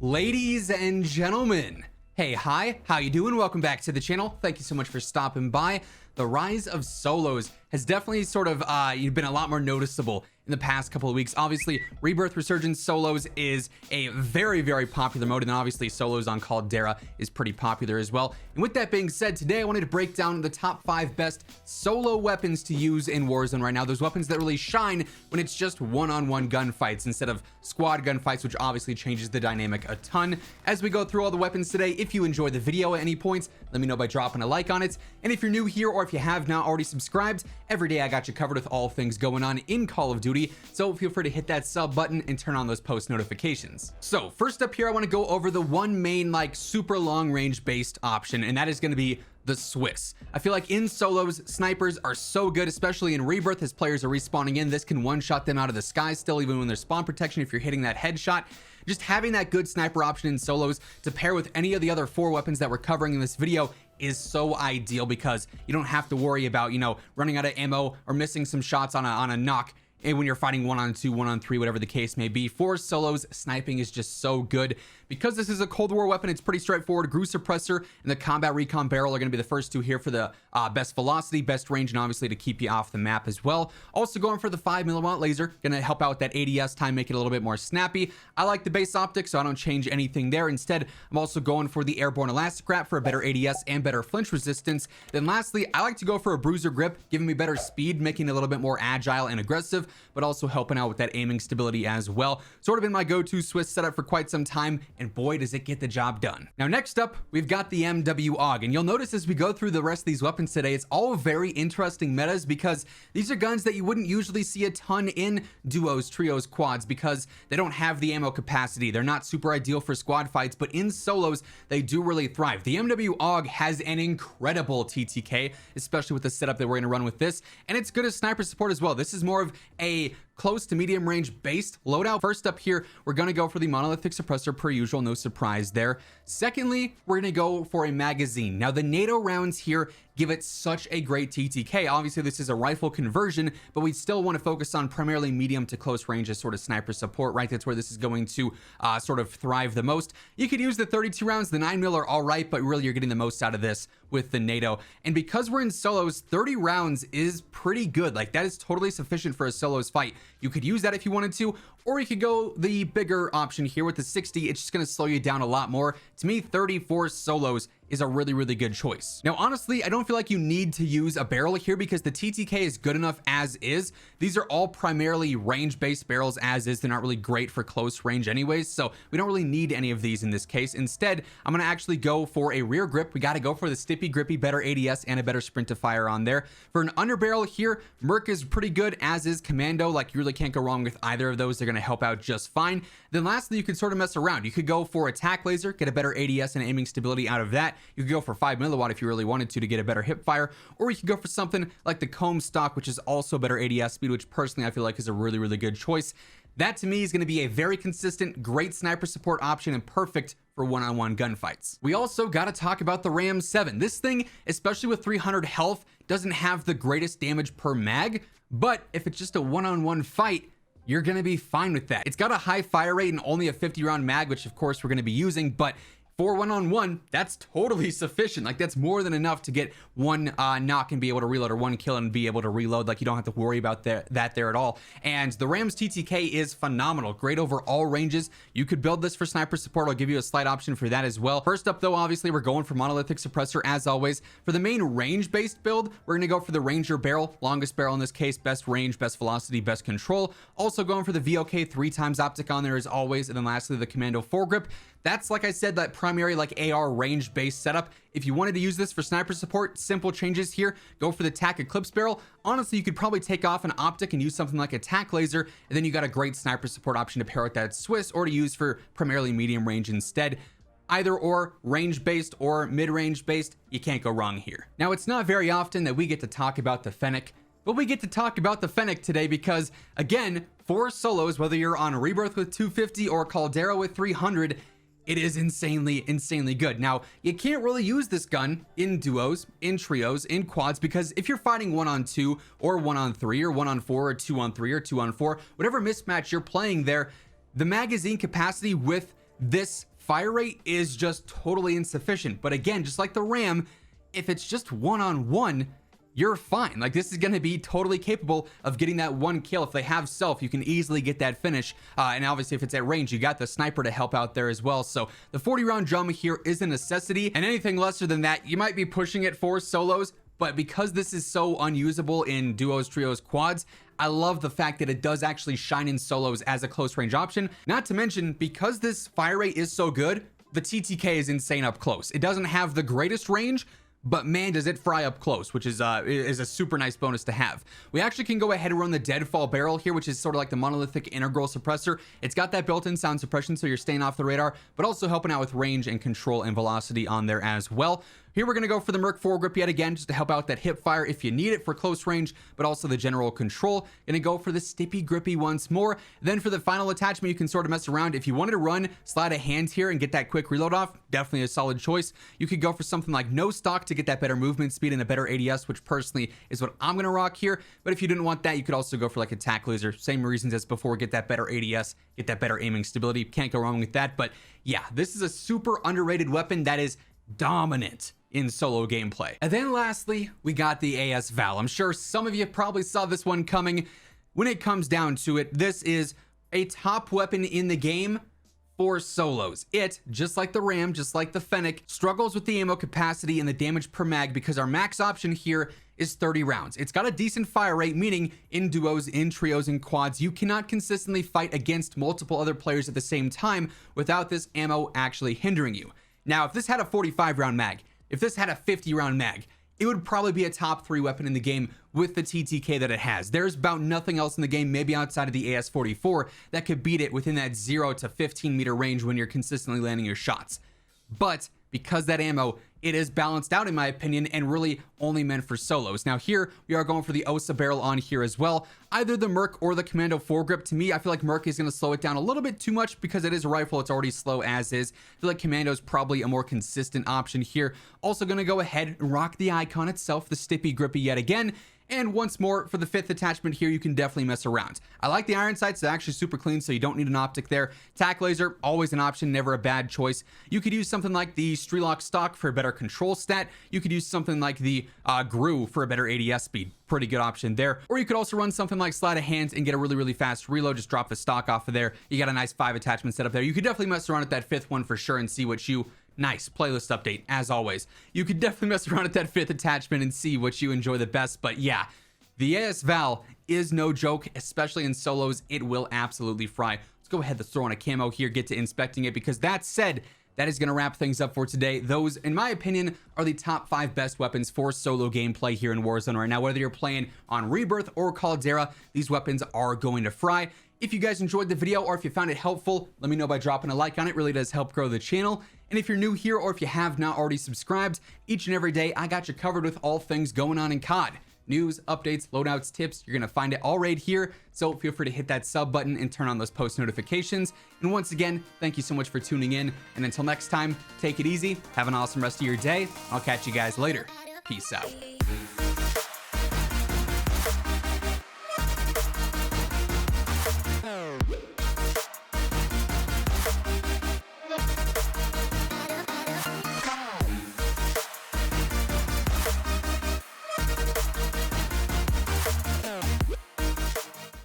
Ladies and gentlemen, hey, hi, how you doing? Welcome back to the channel. Thank you so much for stopping by. The rise of solos has definitely sort of been a lot more noticeable in the past couple of weeks. Obviously, Rebirth Resurgence solos is a very popular mode, and obviously solos on Caldera is pretty popular as well. And with that being said, today I wanted to break down the top 5 best solo weapons to use in Warzone right now. Those weapons that really shine when it's just one-on-one gunfights instead of squad gunfights, which obviously changes the dynamic a ton. As we go through all the weapons today, if you enjoy the video at any points, let me know by dropping a like on it. And if you're new here, or if you have not already subscribed, every day I got you covered with all things going on in Call of Duty, so feel free to hit that sub button and turn on those post notifications. So first up here, I want to go over the one main super long range based option, and that is going to be the Swiss. I feel like in solos, snipers are so good, especially in Rebirth as players are respawning in. This can one-shot them out of the sky still, even when there's spawn protection if you're hitting that headshot. Just having that good sniper option in solos to pair with any of the other 4 weapons that we're covering in this video is so ideal, because you don't have to worry about, running out of ammo or missing some shots on a knock. And when you're fighting 1-on-2, 1-on-3, whatever the case may be, for solos, sniping is just so good. Because this is a Cold War weapon, it's pretty straightforward. Grew Suppressor and the Combat Recon Barrel are going to be the first 2 here for the best velocity, best range, and obviously to keep you off the map as well. Also going for the 5mm laser, going to help out with that ADS time, make it a little bit more snappy. I like the base optics, so I don't change anything there. Instead, I'm also going for the Airborne Elastic Wrap for a better ADS and better flinch resistance. Then lastly, I like to go for a Bruiser Grip, giving me better speed, making it a little bit more agile and aggressive, but also helping out with that aiming stability as well. Sort of been my go-to Swiss setup for quite some time, and boy does it get the job done. Now next up, we've got the MW AUG, and you'll notice as we go through the rest of these weapons today, it's all very interesting metas, because these are guns that you wouldn't usually see a ton in duos, trios, quads, because they don't have the ammo capacity. They're not super ideal for squad fights, but in solos they do really thrive. The MW AUG has an incredible TTK, especially with the setup that we're going to run with this, and it's good as sniper support as well. This is more of a close to medium range based loadout. First up here, we're going to go for the monolithic suppressor per usual, no surprise there. Secondly, we're going to go for a magazine. Now the NATO rounds here give it such a great TTK. Obviously this is a rifle conversion, but we still want to focus on primarily medium to close range as sort of sniper support, right? That's where this is going to sort of thrive the most. You could use the 32 rounds, the 9mm are all right, but really you're getting the most out of this with the NATO. And because we're in solos, 30 rounds is pretty good. Like, that is totally sufficient for a solos fight. You could use that if you wanted to, or you could go the bigger option here with the 60. It's just going to slow you down a lot more. To me, 34 solos is a really good choice. Now honestly, I don't feel like you need to use a barrel here, because the TTK is good enough as is. These are all primarily range based barrels as is. They're not really great for close range anyways, so we don't really need any of these in this case. Instead, I'm going to actually go for a rear grip. We got to go for the stippy grippy, better ADS and a better sprint to fire on there. For an underbarrel here, Merc is pretty good, as is Commando. Like, you really can't go wrong with either of those. They're going to help out just fine. Then lastly, you could sort of mess around. You could go for attack laser, get a better ADS and aiming stability out of that. You could go for 5mm if you really wanted to get a better hip fire, or you could go for something like the comb stock, which is also better ADS speed, which personally I feel like is a really good choice. That to me is going to be a very consistent, great sniper support option and perfect for one-on-one gunfights. We also got to talk about the Ram 7. This thing, especially with 300 health, doesn't have the greatest damage per mag, but if it's just a one-on-one fight, you're going to be fine with that. It's got a high fire rate and only a 50 round mag, which of course we're going to be using, but for one-on-one, that's totally sufficient. Like, that's more than enough to get one knock and be able to reload, or one kill and be able to reload. Like, you don't have to worry about that there at all. And the Ram's TTK is phenomenal. Great over all ranges. You could build this for sniper support. I'll give you a slight option for that as well. First up though, obviously we're going for monolithic suppressor as always. For the main range-based build, we're going to go for the Ranger barrel. Longest barrel in this case, best range, best velocity, best control. Also going for the VOK 3x optic on there as always. And then lastly, the Commando foregrip. That's, like I said, that primary AR range based setup. If you wanted to use this for sniper support, simple changes here. Go for the TAC Eclipse barrel. Honestly, you could probably take off an optic and use something like a TAC laser, and then you got a great sniper support option to pair with that Swiss, or to use for primarily medium range instead. Either or, range based or mid range based, you can't go wrong here. Now, it's not very often that we get to talk about the FENNEC, but we get to talk about the FENNEC today because, again, for solos, whether you're on Rebirth with 250 or Caldera with 300, it is insanely good. Now, you can't really use this gun in duos, in trios, in quads, because if you're fighting 1-on-2 or 1-on-3 or 1-on-4 or 2-on-3 or 2-on-4, whatever mismatch you're playing there, the magazine capacity with this fire rate is just totally insufficient. But again, just like the RAM, if it's just one-on-one, you're fine. Like, this is going to be totally capable of getting that one kill. If they have self, you can easily get that finish. And obviously, if it's at range, you got the sniper to help out there as well. So the 40-round drum here is a necessity, and anything lesser than that, you might be pushing it for solos. But because this is so unusable in duos, trios, quads, I love the fact that it does actually shine in solos as a close range option. Not to mention, because this fire rate is so good, the TTK is insane up close. It doesn't have the greatest range, but man, does it fry up close, which is a super nice bonus to have. We actually can go ahead and run the deadfall barrel here, which is sort of like the monolithic integral suppressor. It's got that built-in sound suppression, so you're staying off the radar, but also helping out with range and control and velocity on there as well. Here we're going to go for the Merc foregrip yet again, just to help out that hip fire if you need it for close range, but also the general control. Going to go for the Stippy Grippy once more. Then for the final attachment, you can sort of mess around. If you wanted to run Sleight of Hand here and get that quick reload off, definitely a solid choice. You could go for something like No Stock to get that better movement speed and a better ADS, which personally is what I'm going to rock here. But if you didn't want that, you could also go for like Attack Laser. Same reasons as before, get that better ADS, get that better aiming stability. Can't go wrong with that. But yeah, this is a super underrated weapon that is dominant in solo gameplay. And then lastly, we got the AS Val. I'm sure some of you probably saw this one coming. When it comes down to it, this is a top weapon in the game for solos. It, just like the RAM, just like the FENNEC, struggles with the ammo capacity and the damage per mag because our max option here is 30 rounds. It's got a decent fire rate, meaning in duos, in trios, and quads, you cannot consistently fight against multiple other players at the same time without this ammo actually hindering you. Now, if this had a 45 round mag, if this had a 50 round mag, it would probably be a top 3 weapon in the game with the TTK that it has. There's about nothing else in the game, maybe outside of the AS-44, that could beat it within that 0 to 15 meter range when you're consistently landing your shots. But because that ammo, it is balanced out in my opinion and really only meant for solos. Now here we are going for the OSA barrel on here as well. Either the Merc or the Commando foregrip. To me, I feel like Merc is going to slow it down a little bit too much because it is a rifle. It's already slow as is. I feel like Commando is probably a more consistent option here. Also going to go ahead and rock the icon itself, the Stippy Grippy yet again. And once more, for the 5th attachment here, you can definitely mess around. I like the iron sights. They're actually super clean, so you don't need an optic there. Tac laser, always an option, never a bad choice. You could use something like the Strelok stock for a better control stat. You could use something like the GRU for a better ADS speed. Pretty good option there. Or you could also run something like Sleight of Hand and get a really, really fast reload. Just drop the stock off of there. You got a nice 5 attachment setup there. You could definitely mess around with that 5th one for sure and see what you... Nice playlist update, as always. You could definitely mess around with that 5th attachment and see what you enjoy the best. But yeah, the AS Val is no joke, especially in solos. It will absolutely fry. Let's go ahead, let's throw on a camo here, get to inspecting it, because that said, that is going to wrap things up for today. Those, in my opinion, are the top 5 best weapons for solo gameplay here in Warzone right now. Whether you're playing on Rebirth or Caldera, these weapons are going to fry. If you guys enjoyed the video or if you found it helpful, let me know by dropping a like on it. It really does help grow the channel. And if you're new here or if you have not already subscribed, each and every day I got you covered with all things going on in COD. News, updates, loadouts, tips, you're going to find it all right here. So feel free to hit that sub button and turn on those post notifications. And once again, thank you so much for tuning in. And until next time, take it easy. Have an awesome rest of your day. I'll catch you guys later. Peace out.